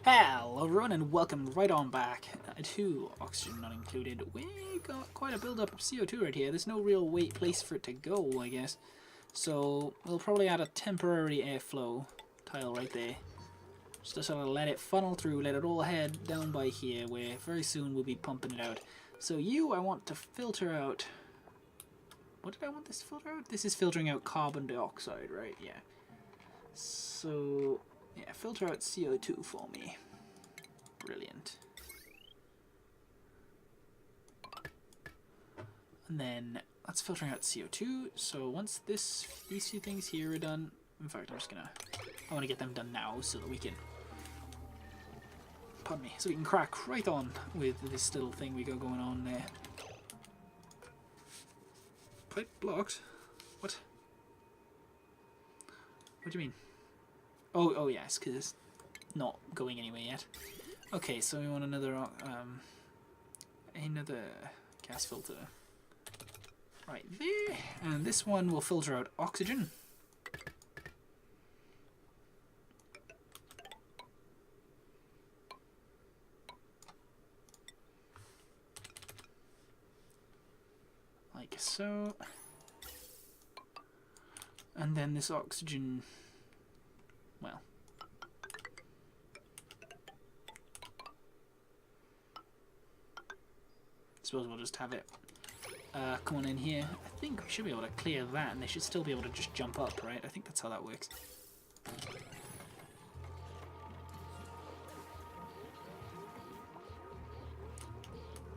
Hello everyone and welcome right on back to Oxygen Not Included. We got quite a build-up of CO2 right here. There's no real place for it to go, I guess. So we'll probably add a temporary airflow tile right there. Just to sort of let it funnel through, let it all head down by here, where very soon we'll be pumping it out. So I want to filter out... What did I want this to filter out? This is filtering out carbon dioxide, right? Yeah. So... yeah, filter out CO2 for me. Brilliant. And then that's filtering out CO2. So once these two things here are done, in fact, I want to get them done now so that we can, pardon me, so we can crack right on with this little thing we got going on there. Pipe blocked? What? What do you mean? Oh yes, because it's not going anywhere yet. Okay, so we want another gas filter right there, and this one will filter out oxygen. Like so. And then this oxygen, well, I suppose we'll just have it come on in here. I think we should be able to clear that and they should still be able to just jump up, right? I think that's how that works.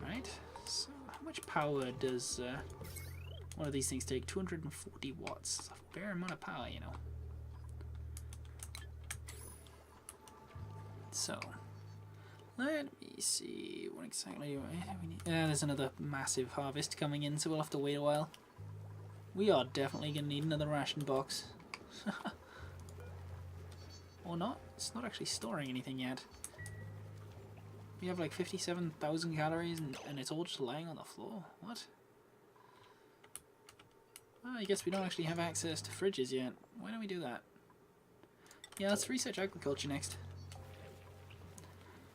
Right, so how much power does one of these things take? 240 watts. That's a fair amount of power, you know. So, let me see, what exactly do we need? There's another massive harvest coming in, so we'll have to wait a while. We are definitely going to need another ration box. Or not, it's not actually storing anything yet. We have like 57,000 calories and it's all just lying on the floor. What? Well, I guess we don't actually have access to fridges yet. Why don't we do that? Yeah, let's research agriculture next.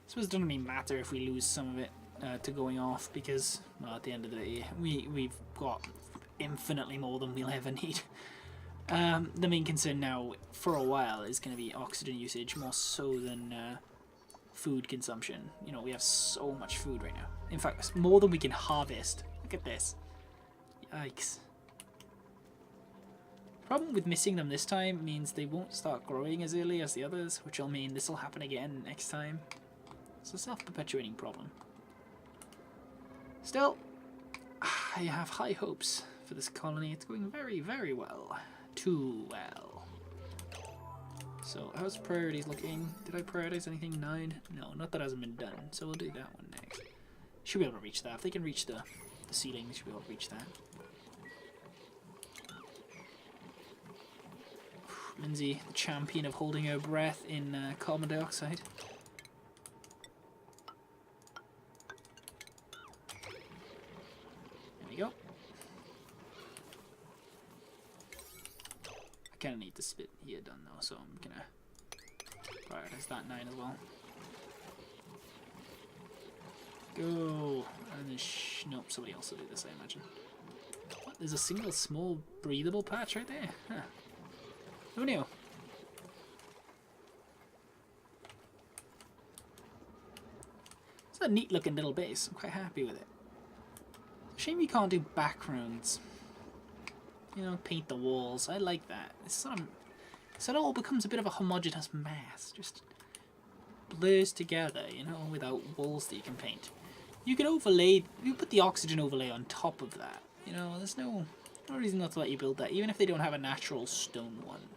I suppose it doesn't really matter if we lose some of it to going off because, well, at the end of the day, we've got infinitely more than we'll ever need. The main concern now, for a while, is going to be oxygen usage, more so than food consumption. You know, we have so much food right now. In fact, it's more than we can harvest. Look at this. Yikes. The problem with missing them this time means they won't start growing as early as the others, which will mean this will happen again next time. It's a self-perpetuating problem. Still, I have high hopes for this colony. It's going very, very well. Too well. So, how's priorities looking? Did I prioritize anything? 9? No, not that hasn't been done. So we'll do that one next. Should be able to reach that. If they can reach the ceiling, they should be able to reach that. Lindsay, the champion of holding her breath in carbon dioxide. Go. I kind of need this bit here done though, so I'm gonna prioritize that 9 as well. Go. And then nope, somebody else will do this, I imagine. What? There's a single small breathable patch right there. Huh. Who knew? It's a neat looking little base. I'm quite happy with it. Shame you can't do backgrounds. You know, paint the walls. I like that. It's sort of, so it all becomes a bit of a homogeneous mass. Just blurs together, you know, without walls that you can paint. You could overlay, you put the oxygen overlay on top of that. You know, there's no reason not to let you build that, even if they don't have a natural stone one.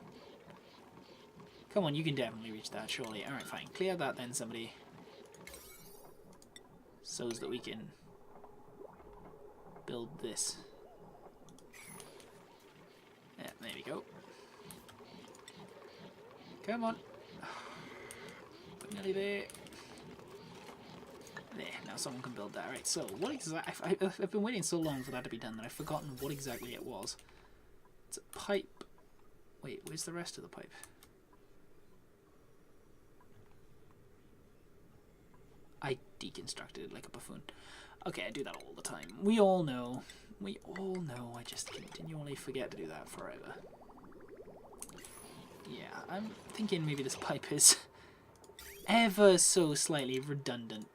Come on, you can definitely reach that, surely. Alright, fine. Clear that then, somebody. So that we can build this. Yeah, there we go. Come on. Nearly there. There, now someone can build that. Right, so what exactly... I've been waiting so long for that to be done that I've forgotten what exactly it was. It's a pipe. Wait, where's the rest of the pipe? I deconstructed it like a buffoon. Okay, I do that all the time. We all know. We all know. I just continually forget to do that forever. Yeah, I'm thinking maybe this pipe is ever so slightly redundant.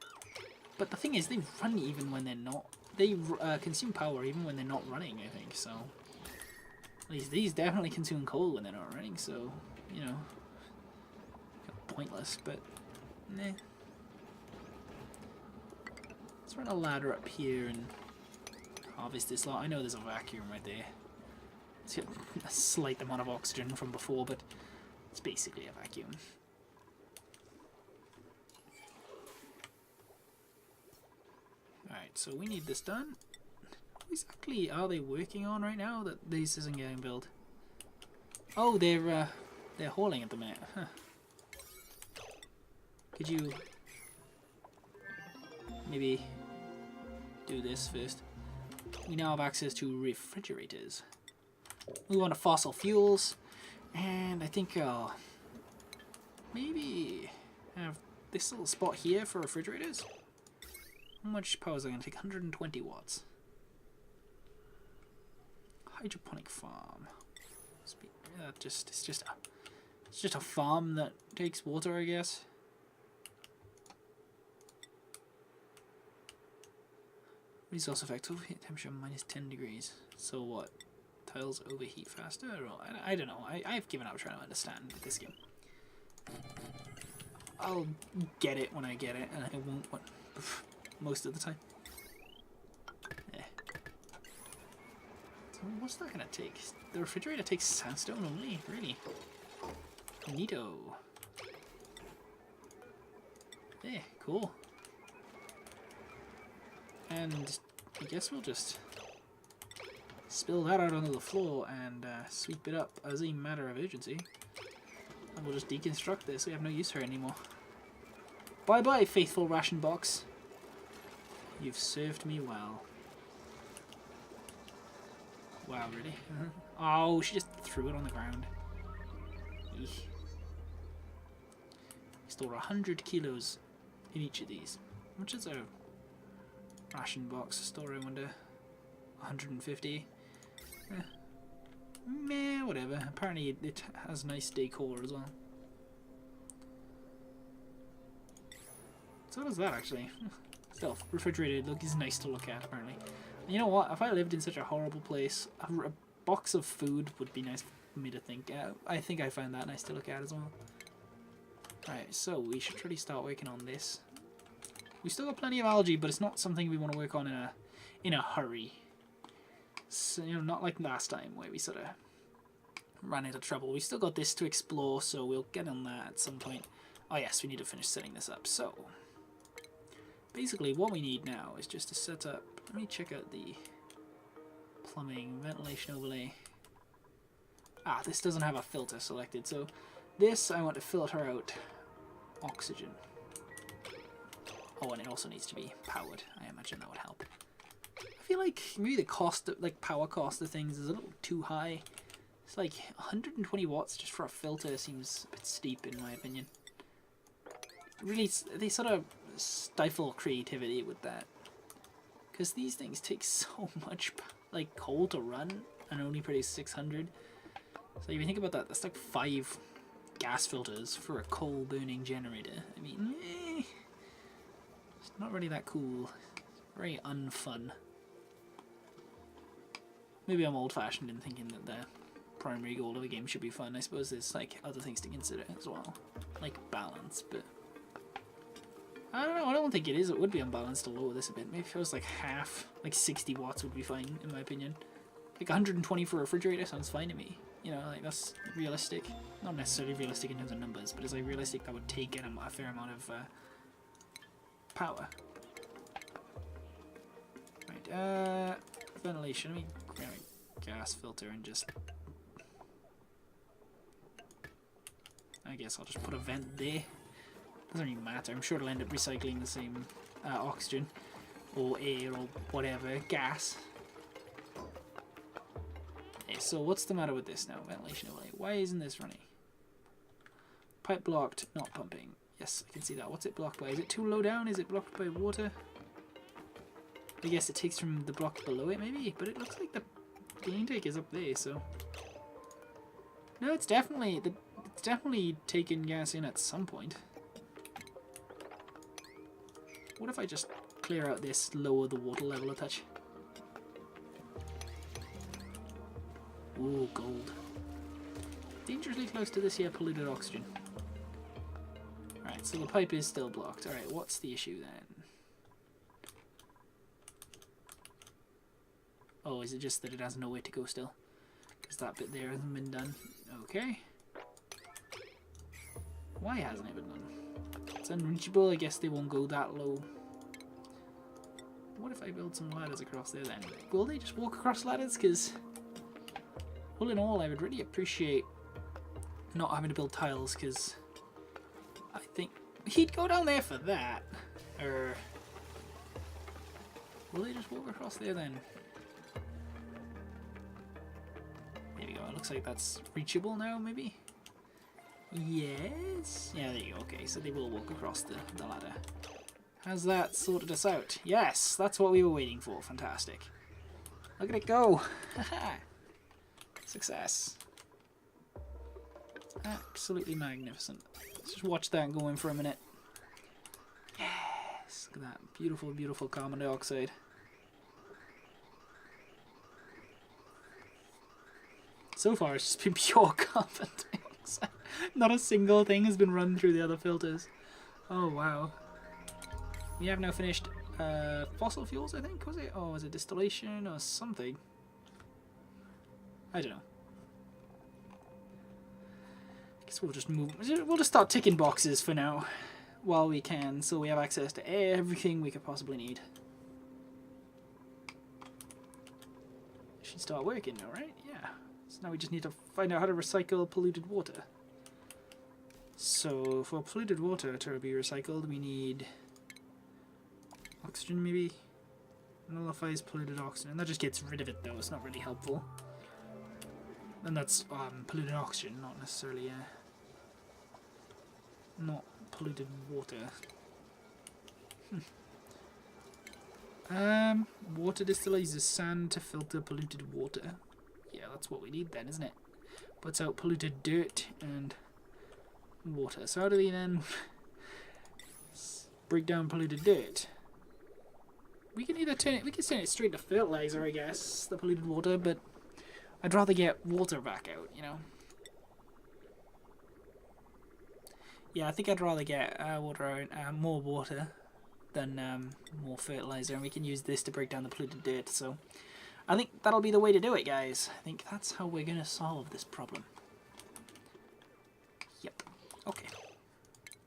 But the thing is, they run even when they're not. They consume power even when they're not running, I think, so. At least these definitely consume coal when they're not running, so, you know. Pointless, but, nah. Let's run a ladder up here and harvest this lot. I know there's a vacuum right there. It's got a slight amount of oxygen from before, but it's basically a vacuum. Alright, so we need this done. What exactly are they working on right now that this isn't getting built? Oh, they're hauling at the minute. Huh. Could you maybe do this first? We now have access to refrigerators. Move on to fossil fuels, and I think maybe have this little spot here for refrigerators. How much power is that going to take? 120 watts. Hydroponic farm. It's just a farm that takes water, I guess. Resource effect, overheat temperature minus 10 degrees. So what? Tiles overheat faster? Or, I don't know. I've given up trying to understand this game. I'll get it when I get it, and I won't most of the time. Eh. So what's that gonna take? The refrigerator takes sandstone only? Really? Neato. Yeah, cool. And I guess we'll just spill that out onto the floor and sweep it up as a matter of urgency. And we'll just deconstruct this. We have no use for it anymore. Bye bye, faithful ration box. You've served me well. Wow, really? Oh, she just threw it on the ground. Eek. Store 100 kilos in each of these. How much is a ration box store, I wonder? 150. Meh, whatever. Apparently it has nice decor as well. So does that actually. Still, refrigerated look is nice to look at apparently. And you know what? If I lived in such a horrible place, a box of food would be nice for me to think. I think I find that nice to look at as well. Right, so we should really start working on this. We still got plenty of algae, but it's not something we want to work on in a hurry. So, you know, not like last time where we sort of ran into trouble. We still got this to explore, so we'll get on that at some point. Oh yes, we need to finish setting this up. So basically what we need now is just to set up, let me check out the plumbing, ventilation overlay. Ah, this doesn't have a filter selected, so this I want to filter out oxygen. Oh, and it also needs to be powered. I imagine that would help. I feel like maybe the cost, like power cost of things is a little too high. It's like 120 watts just for a filter seems a bit steep in my opinion. Really, they sort of stifle creativity with that. Because these things take so much like coal to run and only produce 600. So if you think about that, that's like 5 gas filters for a coal burning generator. I mean, it's not really that cool. It's very unfun. Maybe I'm old-fashioned in thinking that the primary goal of a game should be fun. I suppose there's like other things to consider as well, like balance, but I don't know, I don't think it is. It would be unbalanced to lower this a bit. Maybe if it was like half, like 60 watts would be fine in my opinion. Like 120 for a refrigerator sounds fine to me. You know, like that's realistic. Not necessarily realistic in terms of numbers, but it's like realistic that would take in a fair amount of power. Right, ventilation. Let me grab a gas filter and just... I guess I'll just put a vent there. Doesn't really matter. I'm sure it'll end up recycling the same oxygen or air or whatever, gas. Okay, so what's the matter with this now? Ventilation overlay. Why isn't this running? Pipe blocked, not pumping. Yes, I can see that. What's it blocked by? Is it too low down? Is it blocked by water? I guess it takes from the block below it, maybe? But it looks like the intake is up there, so... No, it's definitely taking gas in at some point. What if I just clear out this, lower the water level a touch? Ooh, gold. Dangerously close to this here polluted oxygen. Alright, so the pipe is still blocked. Alright, what's the issue then? Oh, is it just that it has nowhere to go still? Because that bit there hasn't been done. Okay. Why hasn't it been done? It's unreachable. I guess they won't go that low. What if I build some ladders across there then? Will they just walk across ladders? Because, all in all, I would really appreciate not having to build tiles, because I think he'd go down there for that. Or will they just walk across there then? There we go. It looks like that's reachable now, maybe? Yes? Yeah, there you go. Okay, so they will walk across the ladder. Has that sorted us out? Yes, that's what we were waiting for. Fantastic. Look at it go. Haha. Success. Absolutely magnificent. Let's just watch that go in for a minute. Yes, look at that. Beautiful, beautiful carbon dioxide. So far, it's just been pure carbon dioxide. Not a single thing has been run through the other filters. Oh, wow. We have now finished fossil fuels, I think, was it? Or was it distillation or something? I don't know. I guess we'll just move. We'll just start ticking boxes for now while we can, so we have access to everything we could possibly need. Should start working now, right? Yeah. So now we just need to find out how to recycle polluted water. So for polluted water to be recycled, we need oxygen, maybe? Nullifies polluted oxygen. That just gets rid of it, though. It's not really helpful. And that's polluted oxygen, not necessarily not polluted water. Water distillizes sand to filter polluted water. Yeah, that's what we need then, isn't it? Puts out polluted dirt and water. So how do we then break down polluted dirt? We can either turn it straight to fertilizer, I guess, the polluted water, but I'd rather get water back out, you know? Yeah, I think I'd rather get water out, more water than more fertilizer, and we can use this to break down the polluted dirt, so I think that'll be the way to do it, guys. I think that's how we're going to solve this problem. Yep. Okay.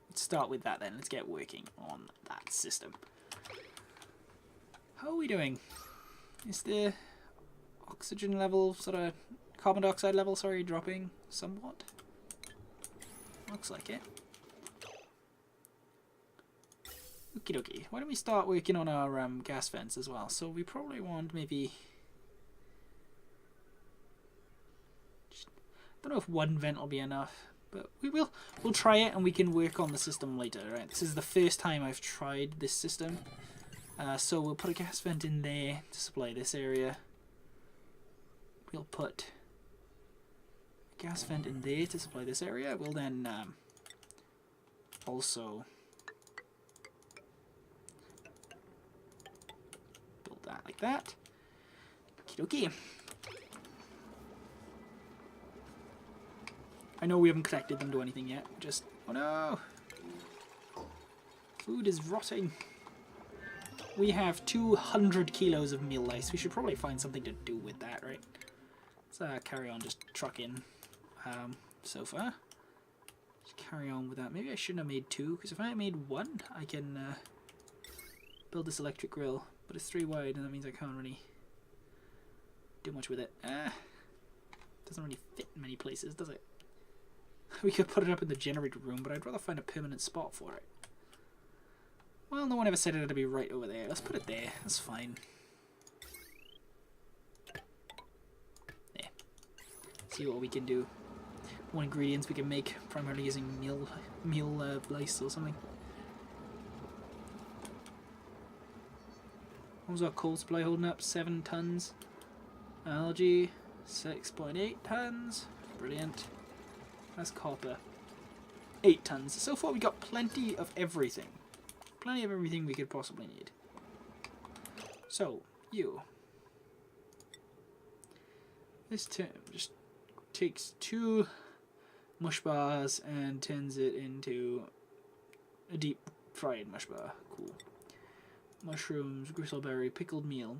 Let's start with that then. Let's get working on that system. How are we doing? Is the oxygen level, sort of carbon dioxide level, sorry, dropping somewhat? Looks like it. Okie dokie. Why don't we start working on our gas vents as well? So we probably want maybe... I don't know if one vent will be enough, but we'll try it and we can work on the system later, right? This is the first time I've tried this system. So we'll put a gas vent in there to supply this area. We'll put a gas vent in there to supply this area. We'll then also build that like that. Okie dokie. I know we haven't connected them to anything yet. Just, oh no! Food is rotting. We have 200 kilos of meal lice. We should probably find something to do with that, right? Let's carry on just trucking so far. Just carry on with that. Maybe I shouldn't have made two, because if I had made one, I can build this electric grill. But it's 3 wide, and that means I can't really do much with it. Doesn't really fit in many places, does it? We could put it up in the generator room, but I'd rather find a permanent spot for it. Well, no one ever said it had to be right over there. Let's put it there. That's fine. See what we can do. More ingredients we can make, primarily using meal lice or something. What was our coal supply holding up? 7 tons. Algae, 6.8 tons. Brilliant. That's copper. 8 tons. So far we got plenty of everything. Plenty of everything we could possibly need. So, you. This just takes 2 mush bars and turns it into a deep fried mush bar. Cool. Mushrooms, gristleberry, pickled meal.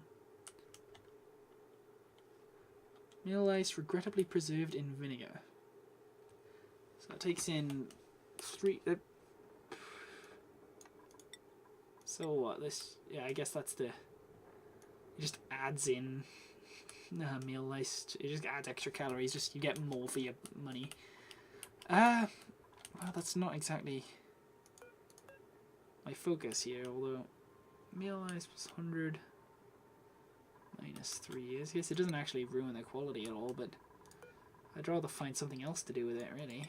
Meal ice regrettably preserved in vinegar. So that takes in 3... so what, this... yeah, I guess that's the... it just adds in meal ice. It just adds extra calories, just you get more for your money. Well, that's not exactly my focus here, although... meal ice plus 100 minus 3 is... yes, it doesn't actually ruin the quality at all, but I'd rather find something else to do with it, really.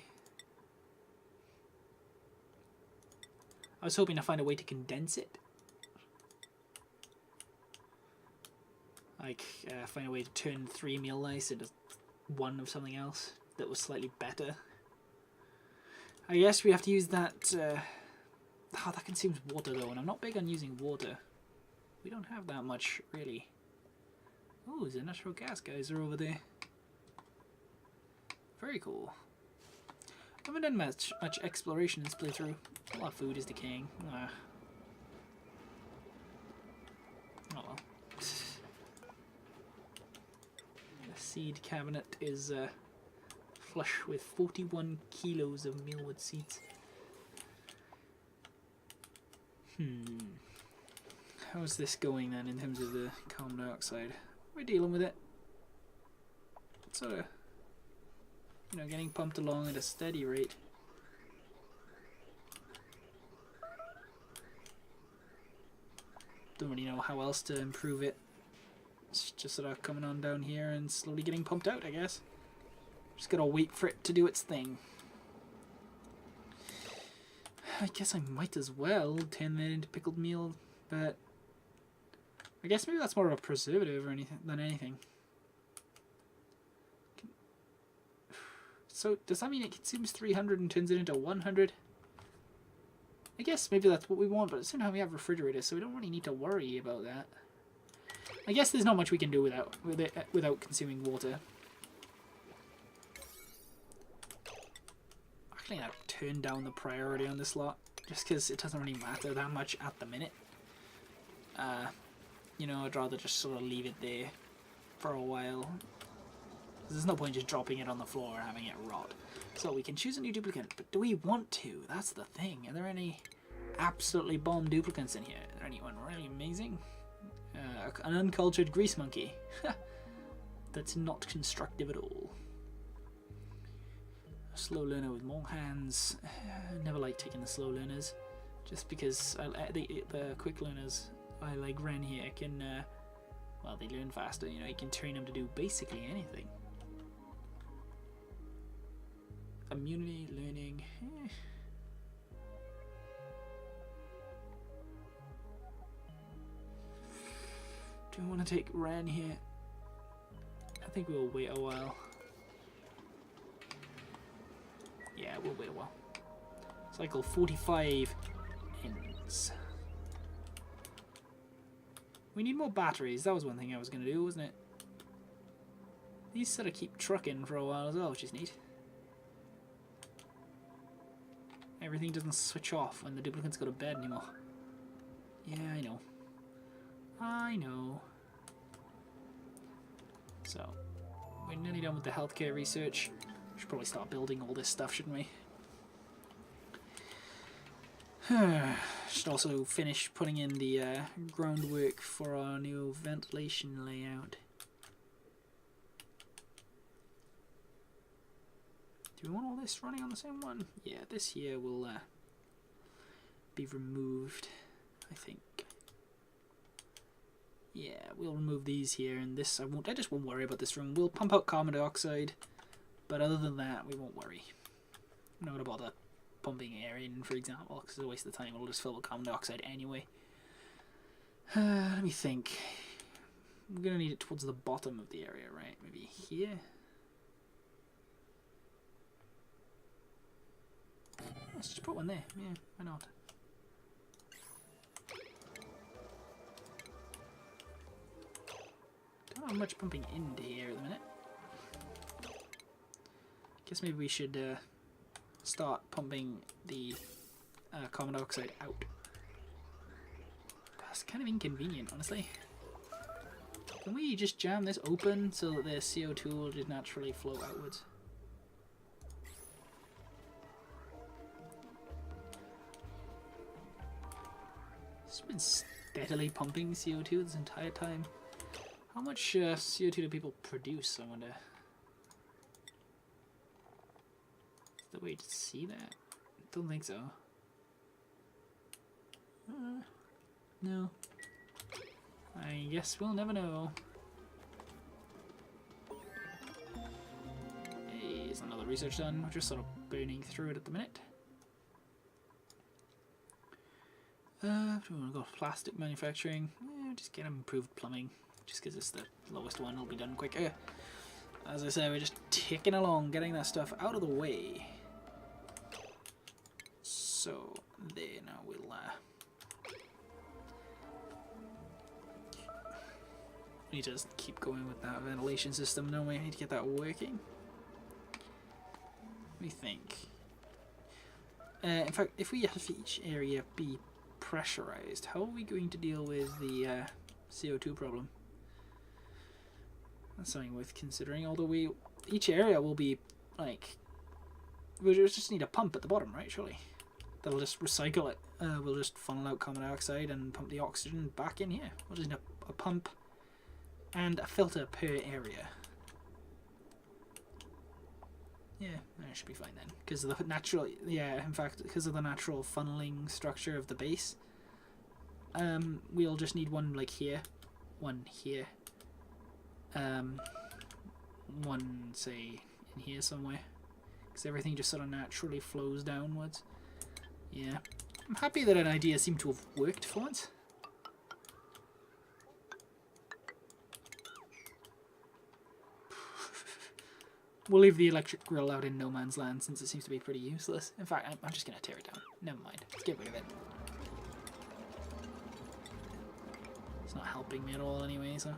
I was hoping to find a way to condense it. Like, find a way to turn 3 meal ice into 1 of something else that was slightly better. I guess we have to use that... oh, that consumes water though, and I'm not big on using water. We don't have that much, really. Oh, the natural gas guys are over there. Very cool. Haven't done much exploration in this playthrough. A lot of food is decaying. Ah. Oh well. The seed cabinet is flush with 41 kilos of mealwood seeds. How's this going then in terms of the carbon dioxide? We're dealing with it. It's sort of, you know, getting pumped along at a steady rate. Don't really know how else to improve it. It's just sort of coming on down here and slowly getting pumped out, I guess. Just gotta wait for it to do its thing. I guess I might as well turn that into pickled meal, but I guess maybe that's more of a preservative or anything than anything. So does that mean it consumes 300 and turns it into 100? I guess maybe that's what we want, but somehow we have refrigerators, so we don't really need to worry about that. I guess there's not much we can do without consuming water. Actually, I'll turn down the priority on this lot, just because it doesn't really matter that much at the minute. You know, I'd rather just sort of leave it there for a while. There's no point just dropping it on the floor and having it rot. So we can choose a new duplicate, but do we want to? That's the thing. Are there any absolutely bomb duplicates in here? Is there anyone really amazing? An uncultured grease monkey. That's not constructive at all. A slow learner with more hands. I never like taking the slow learners, just because the quick learners, like Ren here, can, well, they learn faster. You know, you can train them to do basically anything. Immunity, learning. Do I want to take Ren here? I think we'll wait a while. Yeah, we'll wait a while. Cycle 45 ends. We need more batteries. That was one thing I was going to do, wasn't it? These sort of keep trucking for a while as well, which is neat. Everything doesn't switch off when the duplicates go to bed anymore. Yeah, I know. I know. So, we're nearly done with the healthcare research. We should probably start building all this stuff, shouldn't we? Should also finish putting in the groundwork for our new ventilation layout. Do we want all this running on the same one? Yeah, this here will be removed, I think. Yeah, we'll remove these here, and this I just won't worry about this room. We'll pump out carbon dioxide, but other than that, we won't worry. I'm not gonna bother. pumping air in, for example, because it's a waste of time. It'll just fill with carbon dioxide anyway. Let me think. We're going to need it towards the bottom of the area, right? Maybe here? Let's just put one there. Yeah, why not? Don't have much pumping into here at the minute. Guess maybe we should start pumping the carbon dioxide out. That's kind of inconvenient, honestly. Can we just jam this open so that the CO2 will just naturally flow outwards? It's been steadily pumping CO2 this entire time. How much CO2 do people produce, I wonder? Is there a way to see that? Don't think so. No. I guess we'll never know. Hey, there's another research done. We're just sort of burning through it at the minute. Do we want to go plastic manufacturing? Just get improved plumbing. Just because it's the lowest one, it'll be done quicker. As I say, we're just ticking along, getting that stuff out of the way. So, there, now we'll need to just keep going with that ventilation system, don't we? I need to get that working. Let me think. In fact, if we have each area be pressurized, how are we going to deal with the CO2 problem? That's something worth considering, although each area will be, like, we'll just need a pump at the bottom, right, surely? That'll just recycle it. We'll just funnel out carbon dioxide and pump the oxygen back in here. We'll just need a pump and a filter per area. Yeah, that should be fine then. Because of the natural, yeah, in fact, because of the natural funneling structure of the base, we'll just need one like here, one here, one say in here somewhere, because everything just sort of naturally flows downwards. Yeah, I'm happy that an idea seemed to have worked for once. We'll leave the electric grill out in no man's land since it seems to be pretty useless. In fact, I'm just going to tear it down. Never mind. Let's get rid of it. It's not helping me at all anyway, so...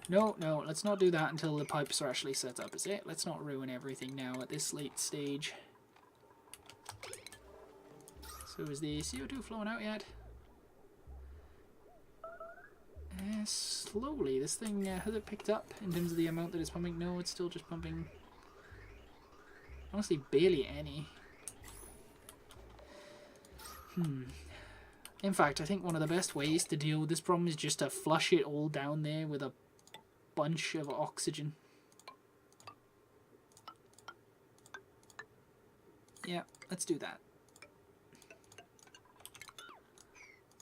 No, no, let's not do that until the pipes are actually set up, is it? Let's not ruin everything now at this late stage. So is the CO2 flowing out yet? Slowly. This thing, has it picked up in terms of the amount that it's pumping? No, it's still just pumping, honestly, barely any. In fact, I think one of the best ways to deal with this problem is just to flush it all down there with a bunch of oxygen. Yeah, let's do that.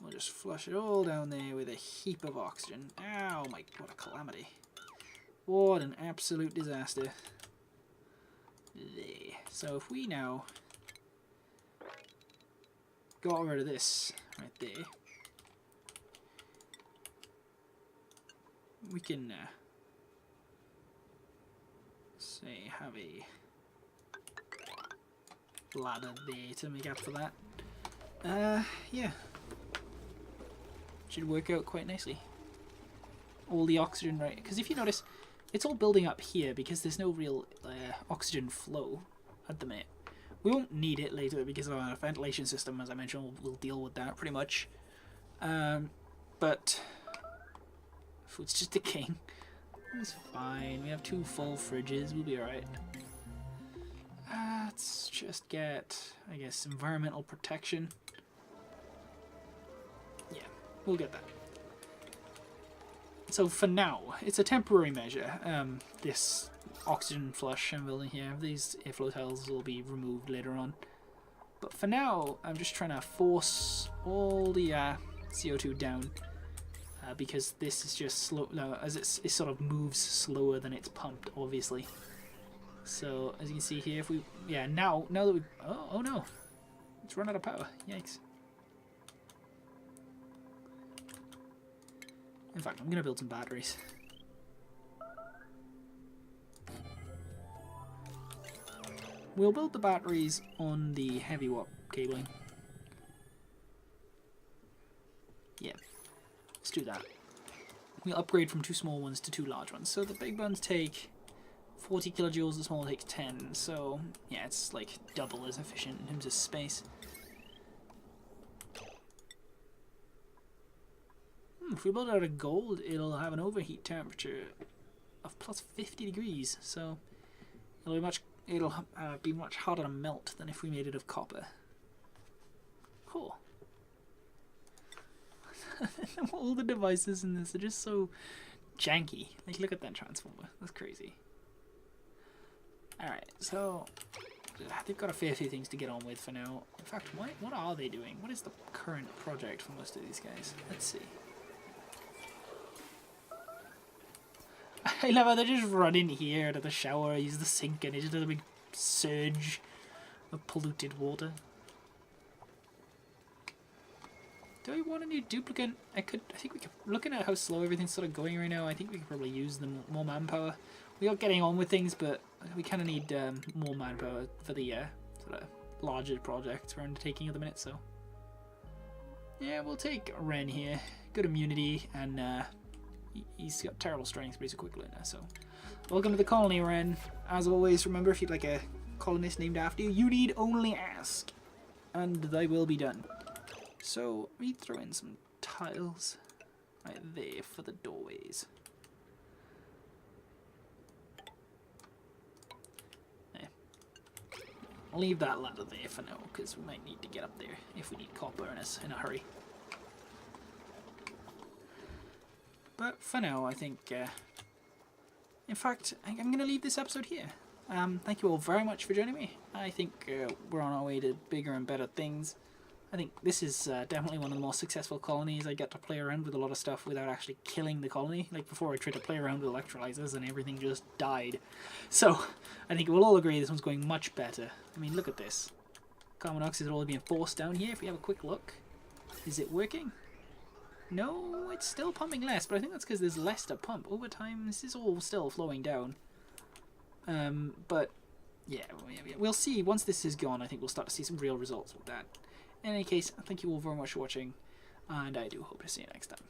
We'll just flush it all down there with a heap of oxygen. Ow, my, what a calamity. What an absolute disaster. There. So if we now got rid of this right there, we can say have a ladder there to make up for that. Yeah. Should work out quite nicely. All the oxygen, right? Because if you notice, it's all building up here because there's no real oxygen flow at the minute. We won't need it later because of our ventilation system, as I mentioned. We'll deal with that pretty much. But food's just decaying. It's fine. We have 2 full fridges. We'll be alright. Let's just get, I guess, environmental protection. Yeah, we'll get that. So for now, it's a temporary measure. This oxygen flush I'm building here, these airflow tiles will be removed later on. But for now, I'm just trying to force all the CO2 down because this is just slow, no, as it sort of moves slower than it's pumped, obviously. So as you can see here, if we, yeah, now that we, oh no, it's run out of power. Yikes. In fact, I'm gonna build some batteries. We'll build the batteries on the heavy watt cabling. Yeah, let's do that. We'll upgrade from 2 small ones to 2 large ones. So the big ones take 40 kilojoules, the small takes 10. So yeah, it's like double as efficient in terms of space. If we build it out of gold, it'll have an overheat temperature of plus 50 degrees. So it'll be much harder to melt than if we made it of copper. Cool. All the devices in this are just so janky. Like, look at that transformer. That's crazy. Alright, so they've got a fair few things to get on with for now. In fact, what are they doing? What is the current project for most of these guys? Let's see. I love how they just run in here to the shower, use the sink, and it's just a big surge of polluted water. Do I want a new duplicate? I think we could, looking at how slow everything's sort of going right now, I think we could probably use more manpower. We are getting on with things, but we kind of need more manpower for the sort of larger projects we're undertaking at the minute, so. Yeah, we'll take Ren here. Good immunity, and he's got terrible strength, but he's a quick learner, so. Welcome to the colony, Ren. As always, remember, if you'd like a colonist named after you, you need only ask, and they will be done. So, we throw in some tiles right there for the doorways. There. I'll leave that ladder there for now, because we might need to get up there if we need copper in a hurry. But for now, I think, in fact, I'm going to leave this episode here. Thank you all very much for joining me. I think we're on our way to bigger and better things. I think this is definitely one of the more successful colonies. I get to play around with a lot of stuff without actually killing the colony. Like before, I tried to play around with electrolyzers and everything just died. So I think we'll all agree this one's going much better. I mean, look at this. Carbon dioxide is all being forced down here. If we have a quick look, is it working? No, it's still pumping less, but I think that's because there's less to pump. Over time, this is all still flowing down. But yeah, we'll see. Once this is gone, I think we'll start to see some real results with that. In any case, thank you all very much for watching, and I do hope to see you next time.